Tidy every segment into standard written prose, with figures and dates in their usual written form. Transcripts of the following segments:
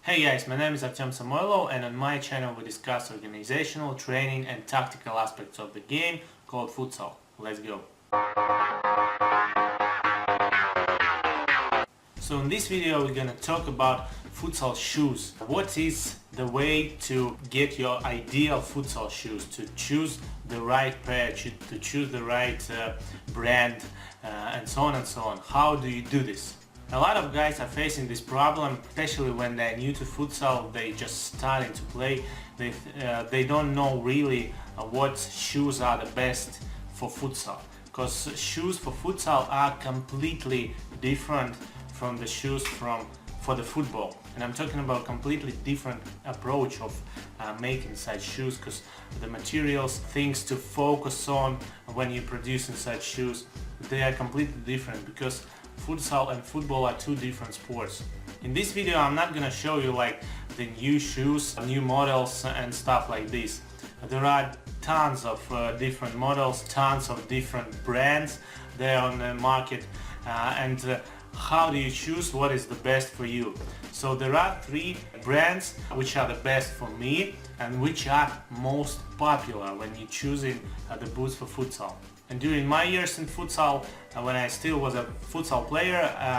Hey guys, my name is Artem Samoilov, and on my channel we discuss organizational, training and tactical aspects of the game called futsal. Let's go! So in this video we're gonna talk about futsal shoes. What is the way to get your ideal futsal shoes, to choose the right pair, to choose the right brand, and so on and so on. How do you do this? A lot of guys are facing this problem, especially when they're new to futsal, they just starting to play. They don't know really what shoes are the best for futsal, because shoes for futsal are completely different from the shoes for the football. And I'm talking about completely different approach of making such shoes, because the materials, things to focus on when you're producing such shoes, they are completely different, because futsal and football are two different sports. In this video I'm not gonna show you like the new shoes, new models and stuff like this. There are tons of different models, tons of different brands there on the market, and how do you choose what is the best for you? So there are three brands which are the best for me and which are most popular when you're choosing the boots for futsal. And during my years in futsal, when I still was a futsal player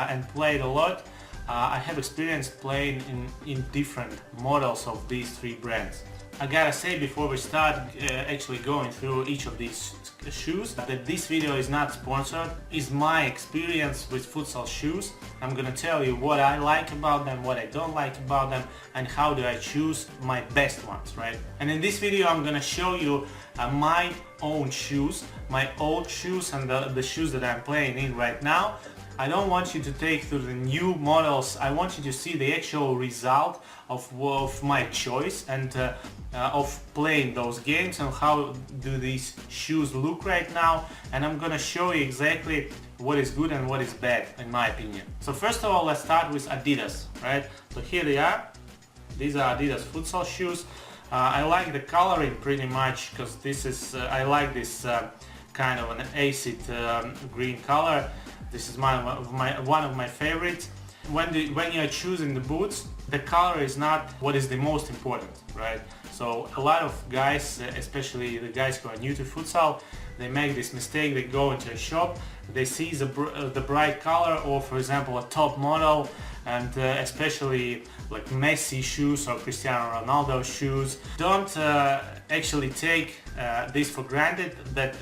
and played a lot, I have experience playing in different models of these three brands. I gotta say before we start actually going through each of these shoes that this video is not sponsored. It's my experience with futsal shoes. I'm gonna tell you what I like about them, what I don't like about them, and how do I choose my best ones, right? And in this video I'm gonna show you my own shoes, my old shoes, and the shoes that I'm playing in right now. I don't want you to take through the new models. I want you to see the actual result of my choice and of playing those games and how do these shoes look right now. And I'm gonna show you exactly what is good and what is bad in my opinion. So first of all, let's start with Adidas, right? So here they are. These are Adidas futsal shoes. I like the coloring pretty much, because this is I like this kind of an acid green color. This is one of my favorites. When you are choosing the boots, the color is not what is the most important, right? So a lot of guys, especially the guys who are new to futsal, they make this mistake. They go into a shop, they see the bright color, or for example a top model, and especially like Messi shoes or Cristiano Ronaldo shoes. Don't actually take this for granted that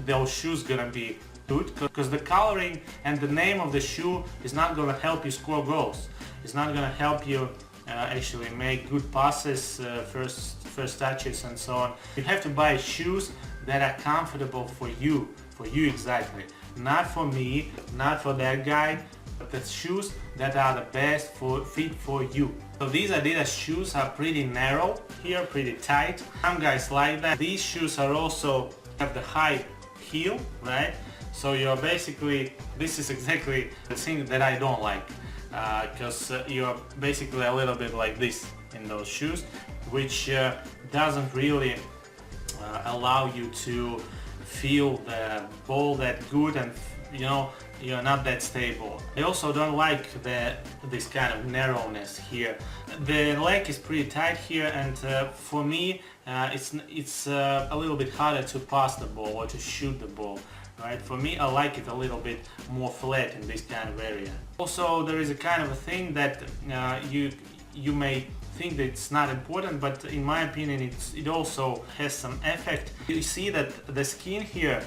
those shoes gonna be good, because the coloring and the name of the shoe is not gonna help you score goals. It's not gonna help you actually make good passes, first touches and so on. You have to buy shoes that are comfortable for you exactly. Not for me, not for that guy, but the shoes that are the best fit for you. So these Adidas shoes are pretty narrow here, pretty tight. Some guys like that. These shoes are also have the high heel, right? So you're basically, this is exactly the thing that I don't like, because you're basically a little bit like this in those shoes, which doesn't really allow you to feel the ball that good, and you're not that stable. I also don't like this kind of narrowness here. The leg is pretty tight here, and for me it's a little bit harder to pass the ball or to shoot the ball. Right? For me, I like it a little bit more flat in this kind of area. Also, there is a kind of a thing that you may think that it's not important, but in my opinion it also has some effect. You see that the skin here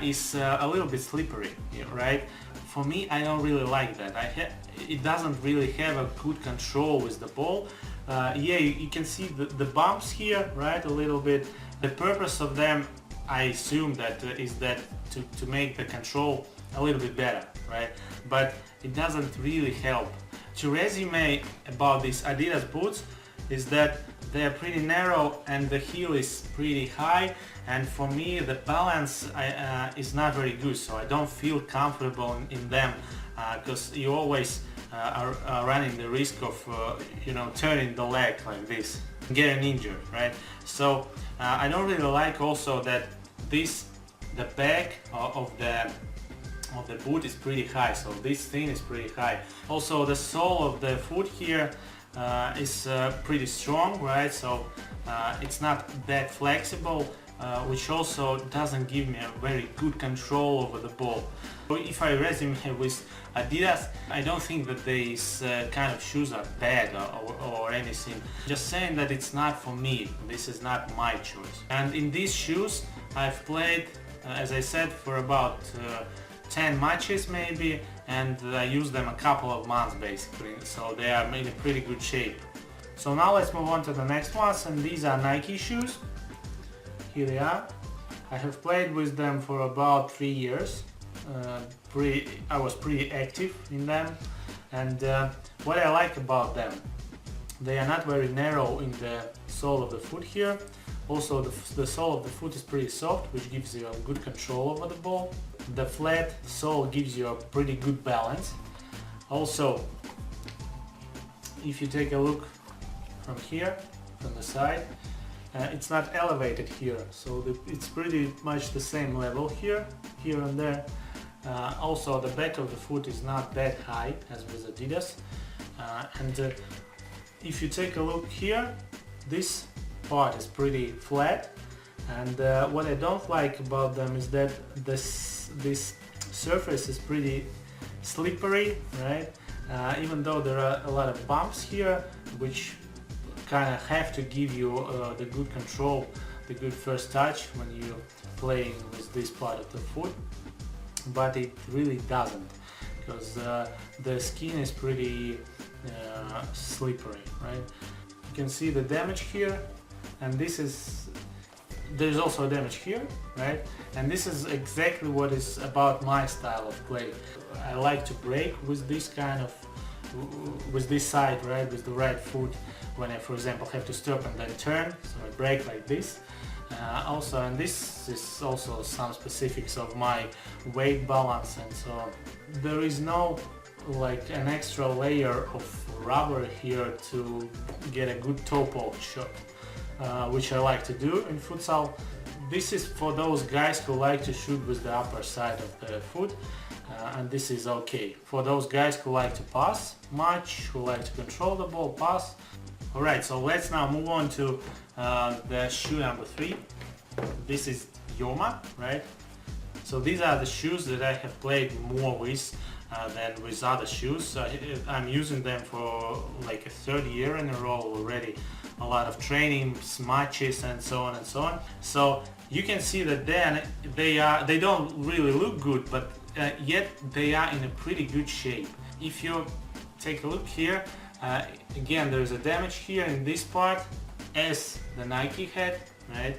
is a little bit slippery, right? For me, I don't really like that. It doesn't really have a good control with the ball. Yeah, you can see the bumps here, right? A little bit. The purpose of them, I assume that is that to make the control a little bit better, right? But it doesn't really help. To resume about these Adidas boots is that they're pretty narrow and the heel is pretty high, and for me the balance is not very good, so I don't feel comfortable in them, because you always are running the risk of turning the leg like this, getting injured, right? So I don't really like also that the back of the boot is pretty high, so this thing is pretty high. Also the sole of the foot here is pretty strong, right? So it's not that flexible, which also doesn't give me a very good control over the ball. So if I resume with Adidas, I don't think that these kind of shoes are bad or anything. Just saying that it's not for me. This is not my choice. And in these shoes, I've played, as I said, for about 10 matches maybe, and I used them a couple of months basically, so they are in a pretty good shape. So now let's move on to the next ones, and these are Nike shoes. Here they are. I have played with them for about 3 years. I was pretty active in them, and what I like about them, they are not very narrow in the sole of the foot here. Also the sole of the foot is pretty soft, which gives you a good control over the ball. The flat sole gives you a pretty good balance. Also, if you take a look from here, from the side, it's not elevated here, so it's pretty much the same level here and there. Also, the back of the foot is not that high as with Adidas, and if you take a look here, this part is pretty flat, and what I don't like about them is that this surface is pretty slippery, right? Even though there are a lot of bumps here, which kind of have to give you the good control, the good first touch when you're playing with this part of the foot, but it really doesn't, because the skin is pretty slippery, right? You can see the damage here, and there's also damage here, right? And this is exactly what is about my style of play. I like to break with this kind of, with this side, right, with the right foot, when I, for example, have to stop and then turn, so I break like this. Also, and this is also some specifics of my weight balance, and so there is no like an extra layer of rubber here to get a good toe poke shot, which I like to do in futsal. This is for those guys who like to shoot with the upper side of the foot, and this is okay. For those guys who like to pass much, who like to control the ball, pass. Alright, so let's now move on to the shoe number 3. This is Yoma, right? So these are the shoes that I have played more with than with other shoes. I'm using them for like a 3rd year in a row already. A lot of trainings, matches, and so on and so on. So you can see that they don't really look good, but yet they are in a pretty good shape. If you take a look here, again, there is a damage here in this part, as the Nike had, right?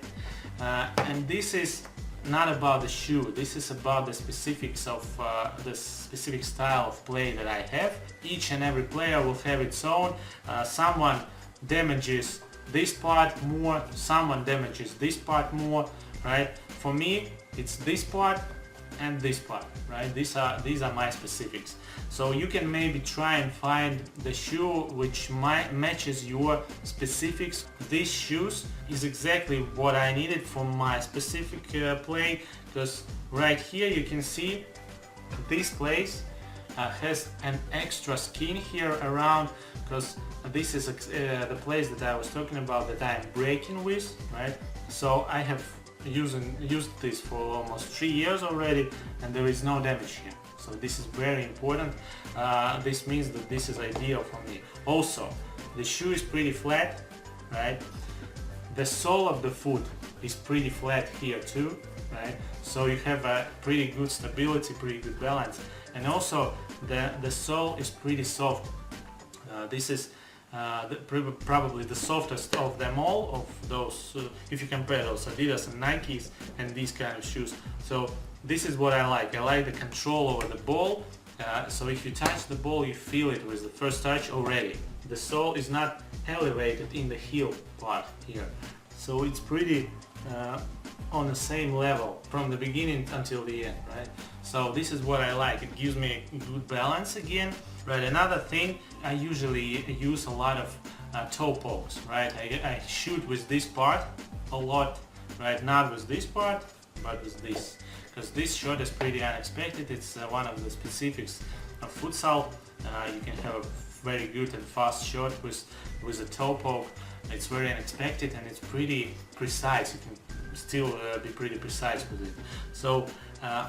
And this is not about the shoe. This is about the specifics of the specific style of play that I have. Each and every player will have its own. Someone damages this part more, someone damages this part more, right? For me, it's this part and this part, right? These are my specifics. So you can maybe try and find the shoe which matches your specifics. These shoes is exactly what I needed for my specific play, because right here you can see this place has an extra skin here around, because this is the place that I was talking about that I'm breaking with, right? So I have used this for almost 3 years already, and there is no damage here. So this is very important. This means that this is ideal for me. Also, the shoe is pretty flat, right? The sole of the foot is pretty flat here too, right? So you have a pretty good stability, pretty good balance. And also the sole is pretty soft. This is probably the softest of them all, of those, if you compare those Adidas and Nikes and these kind of shoes. So this is what I like. I like the control over the ball. So if you touch the ball, you feel it with the first touch already. The sole is not elevated in the heel part here. So it's pretty on the same level from the beginning until the end, right? So this is what I like. It gives me good balance again. Right, another thing, I usually use a lot of toe pokes, right? I shoot with this part a lot, right? Not with this part, but with this. Because this shot is pretty unexpected. It's one of the specifics of futsal. You can have a very good and fast shot with a toe poke. It's very unexpected and it's pretty precise. You can still be pretty precise with it. So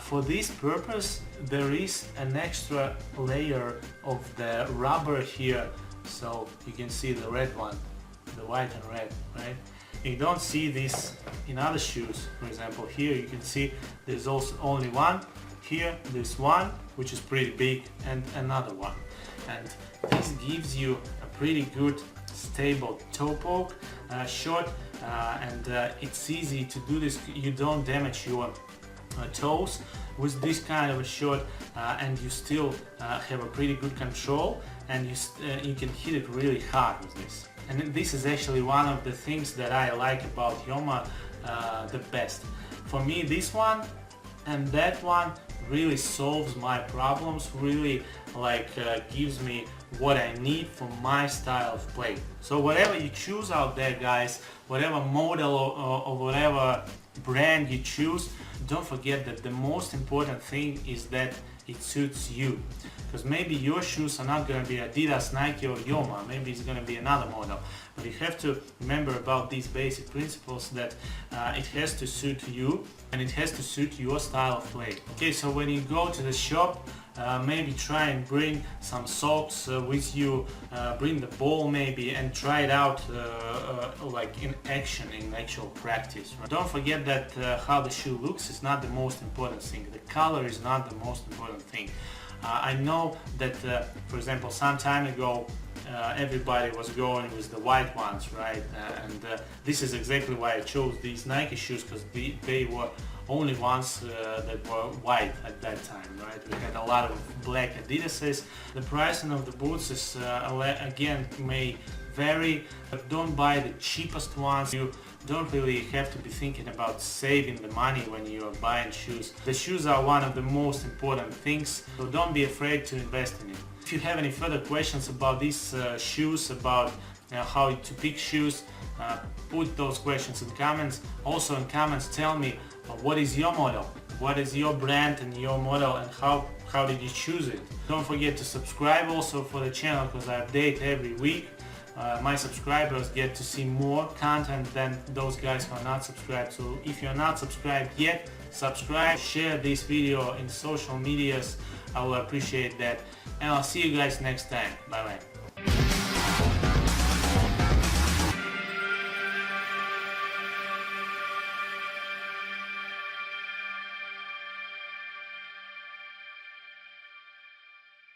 for this purpose there is an extra layer of the rubber here, so you can see the red one, the white and red, right? You don't see this in other shoes. For example, here you can see there's also only one. Here there's one which is pretty big and another one, and this gives you a pretty good stable toe poke shot, and it's easy to do this. You don't damage your toes with this kind of a shot, and you still have a pretty good control, and you can hit it really hard with this. And this is actually one of the things that I like about Yoma the best. For me, this one and that one really solves my problems, really gives me what I need for my style of play. So whatever you choose out there, guys, whatever model or whatever brand you choose, don't forget that the most important thing is that it suits you. Because maybe your shoes are not going to be Adidas, Nike or Yoma, maybe it's going to be another model. But you have to remember about these basic principles, that it has to suit you and it has to suit your style of play. Okay, so when you go to the shop, maybe try and bring some socks with you, bring the ball maybe, and try it out like in action, in actual practice. Right? Don't forget that how the shoe looks is not the most important thing. The color is not the most important thing. I know that, for example, some time ago everybody was going with the white ones, right? And this is exactly why I chose these Nike shoes, because they were only ones that were white at that time, right? We had a lot of black Adidases. The pricing of the boots is again may vary, but don't buy the cheapest ones. You don't really have to be thinking about saving the money when you are buying shoes. The shoes are one of the most important things, so don't be afraid to invest in it. If you have any further questions about these shoes, about how to pick shoes, put those questions in comments. Also in comments tell me what is your model, what is your brand and your model, and how did you choose it. Don't forget to subscribe also for the channel, because I update every week. My subscribers get to see more content than those guys who are not subscribed. So if you're not subscribed yet, subscribe, share this video in social medias. I will appreciate that, and I'll see you guys next time. Bye bye.